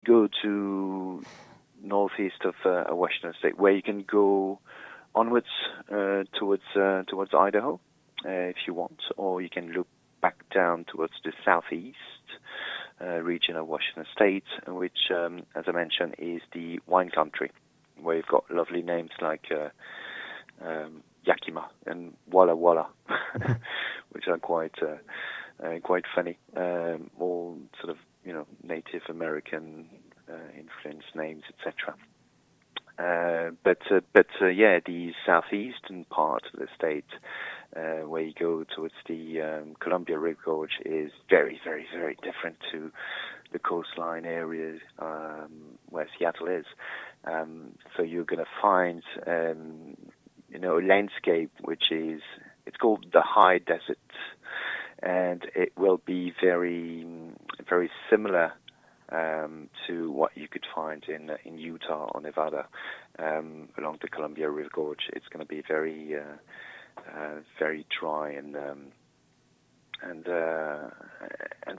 go to northeast of Washington State, where you can go onwards towards Idaho, if you want, or you can look back down towards the southeast region of Washington State, which, as I mentioned, is the wine country, where you've got lovely names like Yakima and Walla Walla, which are quite funny. All sort of Native American influenced names, etc. But the southeastern part of the state, where you go towards the Columbia River Gorge, is very, very, very different to the coastline areas where Seattle is. So you're going to find a landscape it's called the high desert, and it will be very, very similar to what you could find in Utah or Nevada along the Columbia River Gorge. It's going to be very very dry and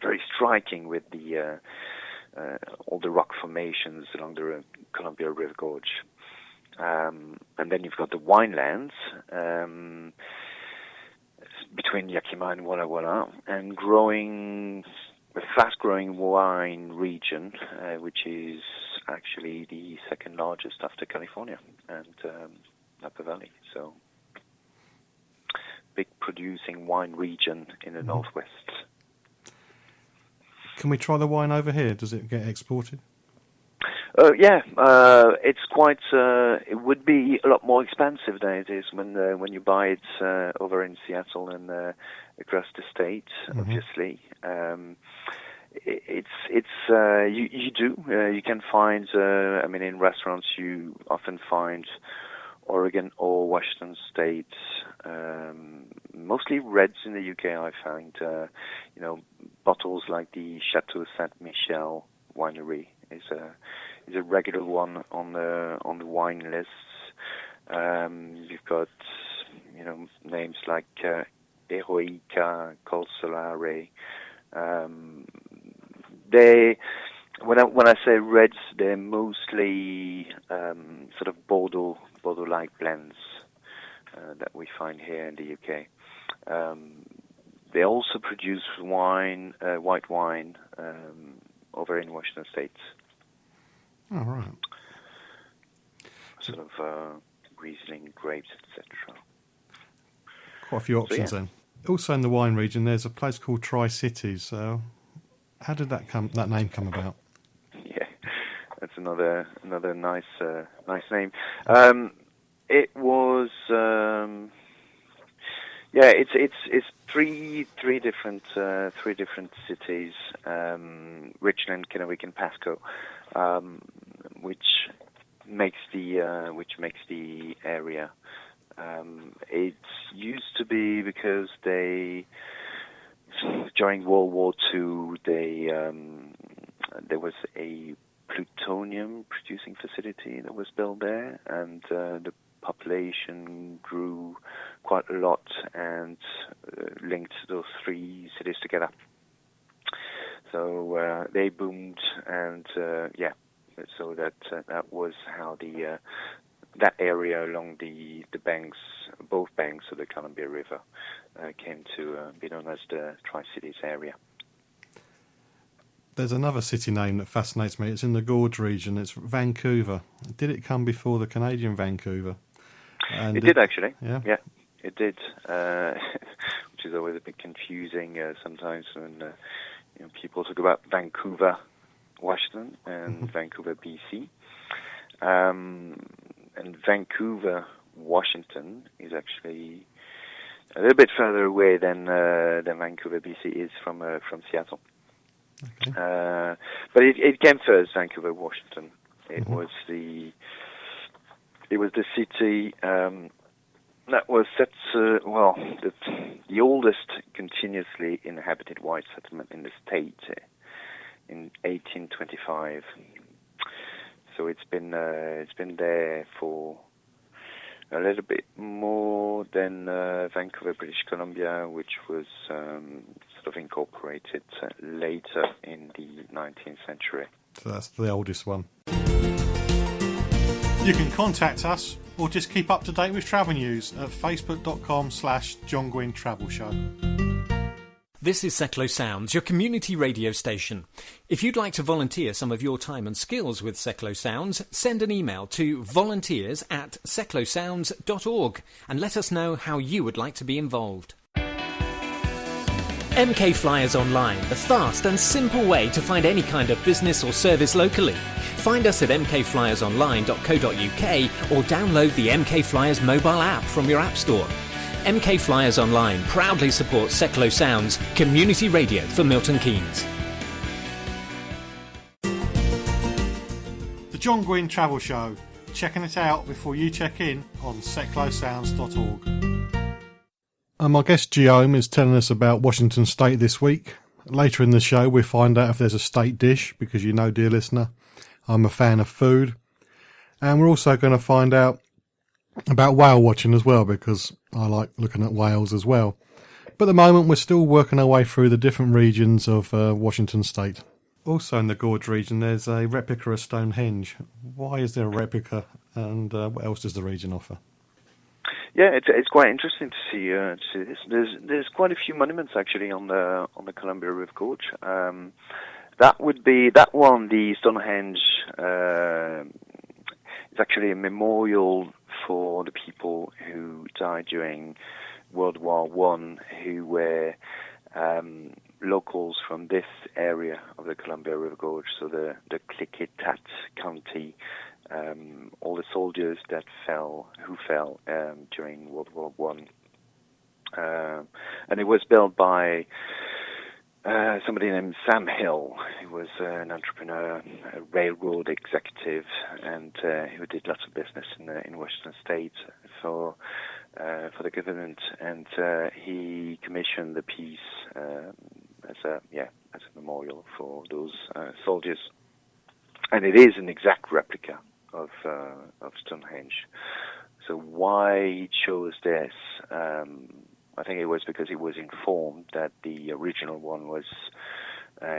very striking with the all the rock formations along the Columbia River Gorge. And then you've got the winelands between Yakima and Walla Walla, and a fast-growing wine region, which is actually the second largest after California and Napa Valley. So, big producing wine region in the Northwest. Can we try the wine over here? Does it get exported? Yeah, it's quite. It would be a lot more expensive than it is when you buy it over in Seattle and across the state. Obviously, you can find. In restaurants you often find Oregon or Washington State. Mostly reds in the UK. I find bottles like the Chateau Saint Michel winery is a regular one on the wine lists. You've got names like Eroica, Col Solare. When I say reds, they're mostly sort of Bordeaux-like blends that we find here in the UK. They also produce white wine over in Washington State. Oh, right. Sort of Riesling, grapes, etc. Quite a few options then. Also in the wine region, there's a place called Tri-Cities. How did that name come about? Yeah, that's another nice name. It was it's three different cities, Richland, Kennewick, and Pasco, which makes the area. It used to be because during World War II there was a plutonium producing facility that was built there, and the population grew quite a lot and linked those three cities together. So they boomed, and so that was how that area along the banks, both banks of the Columbia River, came to be known as the Tri-Cities area. There's another city name that fascinates me. It's in the Gorge region. It's Vancouver. Did it come before the Canadian Vancouver? And it did, actually. Yeah, it did, which is always a bit confusing sometimes when people talk about Vancouver, Washington, and Vancouver, BC. And Vancouver, Washington is actually a little bit further away than Vancouver, BC is from Seattle. Okay. But it came first, Vancouver, Washington. It was the city that was set the oldest continuously inhabited white settlement in the state in 1825. So it's been there for a little bit more than Vancouver, British Columbia, which was sort of incorporated later in the 19th century. So that's the oldest one. You can contact us or just keep up to date with travel news at facebook.com/John Guinn Travel Show. This is Seclo Sounds, your community radio station. If you'd like to volunteer some of your time and skills with Seclo Sounds, send an email to volunteers@seclosounds.org and let us know how you would like to be involved. MK Flyers Online, the fast and simple way to find any kind of business or service locally. Find us at mkflyersonline.co.uk or download the MK Flyers mobile app from your app store. MK Flyers Online proudly supports Seclo Sounds, community radio for Milton Keynes. The John Guinn Travel Show. Checking it out before you check in on seclosounds.org. My guest Guillaume is telling us about Washington State this week. Later in the show we'll find out if there's a state dish, because you know, dear listener, I'm a fan of food. And we're also going to find out about whale watching as well, because I like looking at whales as well. But at the moment we're still working our way through the different regions of Washington State. Also in the Gorge region there's a replica of Stonehenge. Why is there a replica, and what else does the region offer? Yeah, it's quite interesting to see this. There's quite a few monuments actually on the Columbia River Gorge. That would be that one, the Stonehenge. It's actually a memorial for the people who died during World War I, who were locals from this area of the Columbia River Gorge, so the Klickitat County, all the soldiers who fell during World War I. And it was built by somebody named Sam Hill, who was an entrepreneur, a railroad executive, and who did lots of business in Washington State for the government. And he commissioned the piece as a memorial for those soldiers. And it is an exact replica of Stonehenge. So why he chose this? I think it was because he was informed that the original one was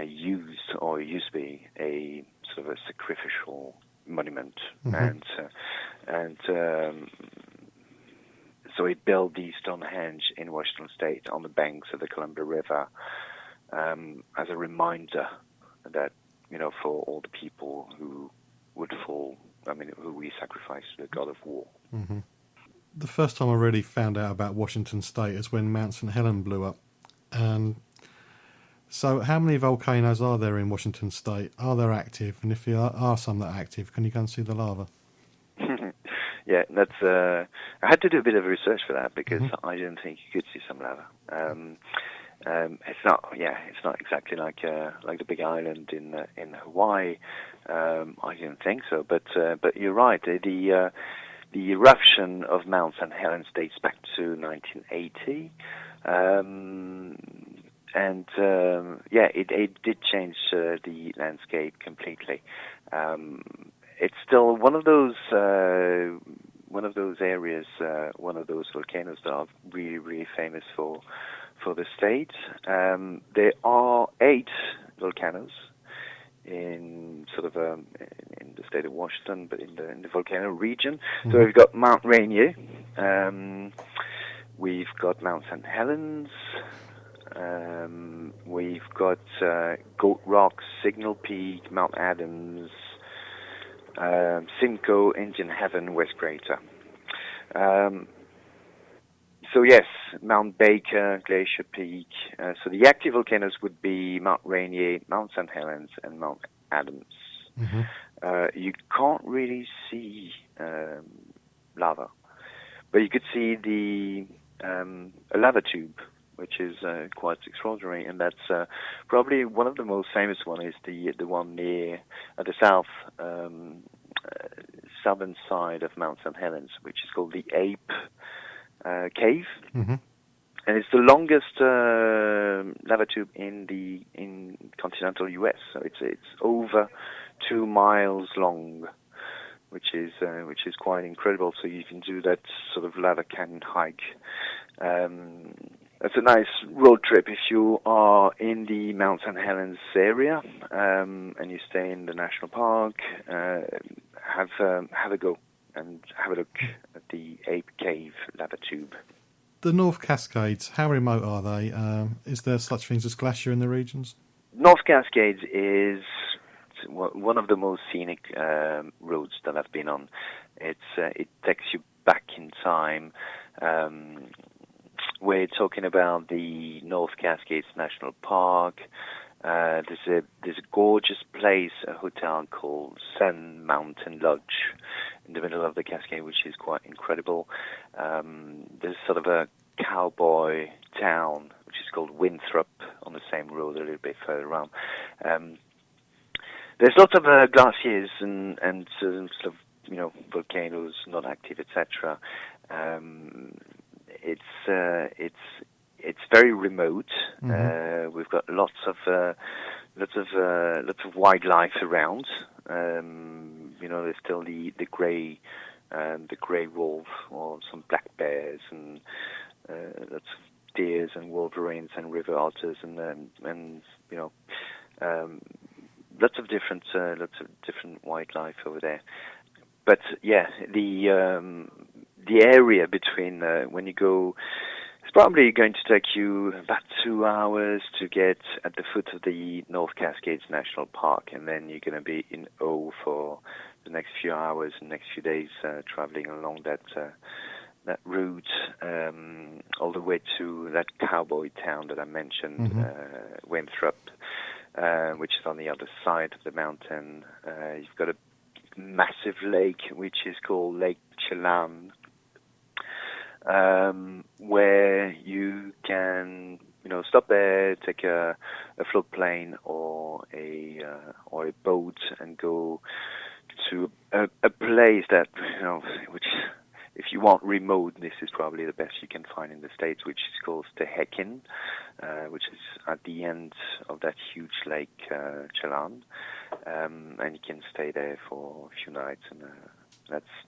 used to be a sort of a sacrificial monument, and so he built the Stonehenge in Washington State on the banks of the Columbia River as a reminder that, you know, for all the people who would fall, who we sacrificed to the god of war. Mm-hmm. The first time I really found out about Washington State is when Mount St. Helens blew up. So how many volcanoes are there in Washington State? Are they active? And if there are some that are active, can you go and see the lava? Yeah, that's. I had to do a bit of research for that, because I didn't think you could see some lava. It's not exactly like the Big Island in Hawaii. I didn't think so, but you're right. The eruption of Mount St. Helens dates back to 1980, it did change the landscape completely. It's still one of those areas, one of those volcanoes that are really, really famous for the state. There are 8 volcanoes in sort of in the state of Washington, but in the volcano region. So we've got Mount Rainier, we've got Mount St. Helens, we've got Goat Rock, Signal Peak, Mount Adams, Simcoe, Indian Heaven, West Crater. So yes, Mount Baker, Glacier Peak. So the active volcanoes would be Mount Rainier, Mount St. Helens, and Mount Adams. You can't really see lava, but you could see a lava tube, which is quite extraordinary, and that's probably one of the most famous one is the one near at the southern side of Mount St. Helens, which is called the Ape Cave, and it's the longest lava tube in continental U.S. So it's over 2 miles long, which is quite incredible. So you can do that sort of lava canyon hike. That's a nice road trip if you are in the Mount St. Helens area and you stay in the national park. Have a go and have a look at the Ape Cave lava tube. The North Cascades, how remote are they? Is there such things as glacier in the regions? North Cascades is one of the most scenic roads that I've been on. It takes you back in time. We're talking about the North Cascades National Park. There's a gorgeous place, a hotel called Sun Mountain Lodge in the middle of the Cascade, which is quite incredible. There's sort of a cowboy town, which is called Winthrop, on the same road a little bit further on. There's lots of glaciers and sort of, volcanoes not active, etc. It's very remote. Mm-hmm. We've got lots of wildlife around. There's still the grey wolf or some black bears and lots of deers and wolverines and river otters and lots of different wildlife over there. But yeah, the area between when you go, it's probably going to take you about 2 hours to get at the foot of the North Cascades National Park, and then you're going to be in O for the next few hours and next few days, traveling along that route all the way to that cowboy town that I mentioned, mm-hmm. Winthrop, which is on the other side of the mountain. You've got a massive lake, which is called Lake Chelan, where you can, stop there, take a floatplane or a boat and go to a place that, which, if you want remote, this is probably the best you can find in the States, which is called Stehekin, which is at the end of that huge lake, Chelan, and you can stay there for a few nights, and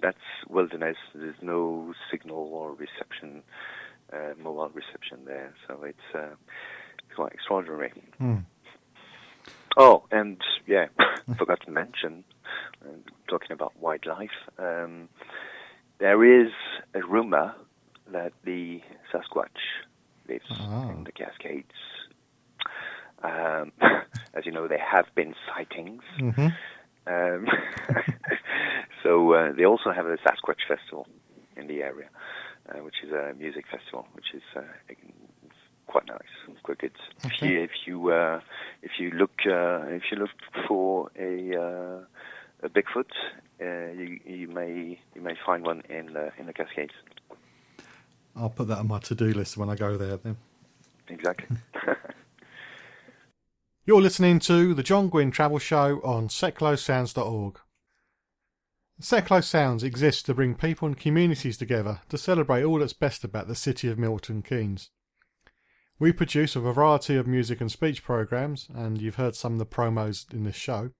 that's wilderness. There's no signal or reception, mobile reception there, so it's quite extraordinary. Mm. Oh, and yeah, forgot to mention, talking about wildlife, there is a rumor that the Sasquatch lives in the Cascades. As you know, there have been sightings. Mm-hmm. So they also have a Sasquatch festival in the area, which is a music festival, which is quite nice, quite good. Okay. If you look for a Bigfoot, you may find one in the Cascades. I'll put that on my to-do list when I go there then. Exactly. You're listening to the John Guinn Travel Show on sasquatchsounds.org. Sasquatch Sounds exists to bring people and communities together to celebrate all that's best about the city of Milton Keynes. We produce a variety of music and speech programmes, and you've heard some of the promos in this show.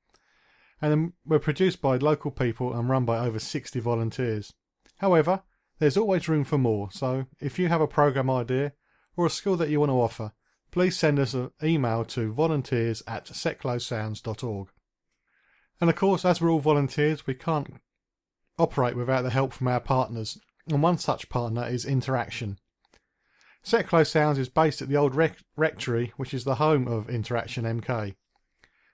And we're produced by local people and run by over 60 volunteers. However, there's always room for more, so if you have a programme idea or a skill that you want to offer, please send us an email to volunteers@sasquatchsounds.org. And of course, as we're all volunteers, we can't operate without the help from our partners, and one such partner is Interaction. Sasquatch Sounds is based at the old rectory, which is the home of Interaction MK.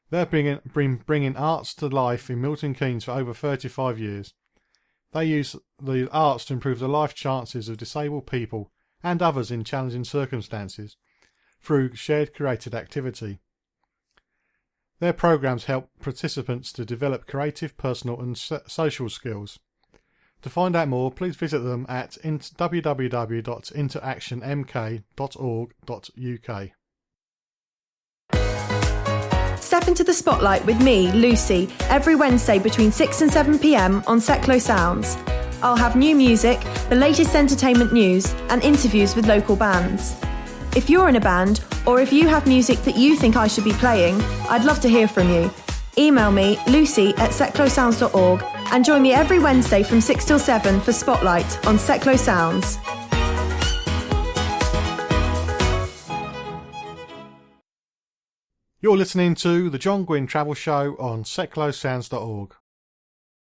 They've been bringing arts to life in Milton Keynes for over 35 years. They use the arts to improve the life chances of disabled people and others in challenging circumstances through shared created activity. Their programs help participants to develop creative, personal and social skills. To find out more, please visit them at www.interactionmk.org.uk. Step into the spotlight with me, Lucy, every Wednesday between 6 and 7 p.m. on Sasquatch Sounds. I'll have new music, the latest entertainment news, and interviews with local bands. If you're in a band, or if you have music that you think I should be playing, I'd love to hear from you. Email me, lucy@sasquatchsounds.org, and join me every Wednesday from 6 till 7 for Spotlight on Sasquatch Sounds. You're listening to the John Guinn Travel Show on sasquatchsounds.org.